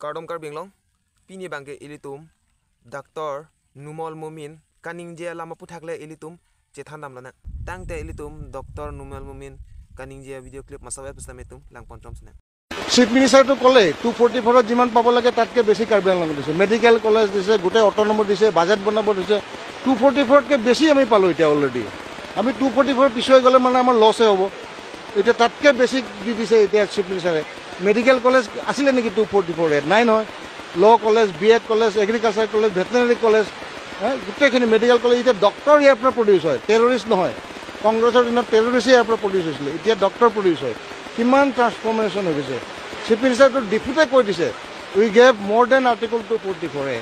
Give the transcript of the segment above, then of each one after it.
Kardom kar binglong pini bangke ilitum Dr. Numol Mumin kaning je lama puthakle ilitum cethan dam lana tangte ilitum Dr. Numol Mumin kaning je video clip masawe pusametum lang pontom sna chief মিনিষ্টাৰটো ক'লে 244ত যিমান পাব লাগে তাতকৈ বেছি কাৰ্বি আংলং দিছে medical college দিছে গোটেই অট'নমাছ দিছে বাজেট বনাব দিছে 244তকৈ বেছি আমি পালোঁ এতিয়া অলৰেডি আমি 244 পিছুৱাই গ'লে মানে আমাৰ লছে হ'ব এতিয়া তাতকৈ বেছি দি দিছে এতিয়া চিফ মিনিষ্টাৰে মেডিকেল কলেজ আছিলে নেকি 244 নাই নহয় law college BEd college agriculture college veterinary college গোটেইখিনি মেডিকেল কলেজ এতিয়া ডক্টৰ ইয়াৰ পৰা প্ৰডিউচ হয় টেৰৰিষ্ট নহয় কংগ্ৰেছৰ দিনত টেৰৰিষ্টে ইয়াৰ পৰা প্ৰডিউচ হৈছিলে এতিয়া ডক্টৰ প্ৰডিউচ হয় কিমান ট্ৰান্সফৰ্মেশ্যন হৈ গৈছে চিফ মিনিষ্টাৰটো ডিপুটে কৈ দিছে উই গেভ মোৰ দেন আৰ্টিকল 244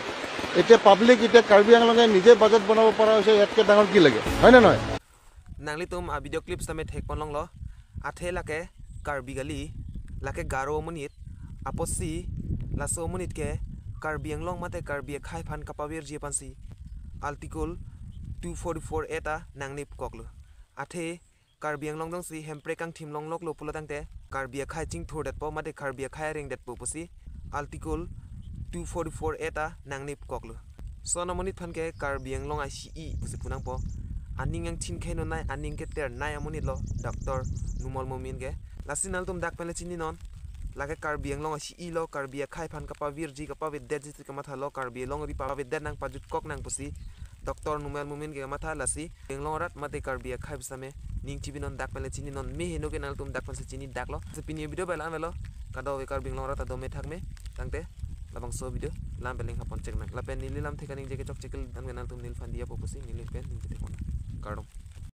এতিয়া পাব্লিক এতিয়া কাৰ্বি আংলঙে নিজে বাজেট বনাব পৰা হৈছে ইয়াতকৈ ডাঙৰ কি লাগে হয় নে নহয় nangli tum a video clip same thek ponlong lo athe lake karbi gali lake garo munit aposi laso munit ke karbi anglong mate karbi khai phan kapawir je pansi article 244 eta nangni koklu athe karbi anglong dong si hempre kang thimlong lok lo pula tangte karbi khai ching thor dat po mate karbi khai ring dat po posi article 244 eta nangni koklu sona munit phan ke karbi anglong ICE pusi punang po aning yang chin khaino nai aning ke ter nai amuni lo Dr. Numol Mumin ge lasinal tum dak pele chini non lage karbi anglong ICE lo karbi khai phan kapa virji kapa viddet ji ka matha lo karbi long ri pa viddet nang pajut kok nang pusi Dr. Numol Mumin ge matha lasi anglong rat mate karbi khai bisame ning chibinon dak pele chini non me heno ge nal tum dak pele chini dak lo se pini video bela melo kado we karbi anglong rat ado me thakme tangte labang so video lam beling hapon check nang lapen nili lam thekaning je ke chok chekil dan ganal tum nil fan dia popusi nili pen ning te kona Kardom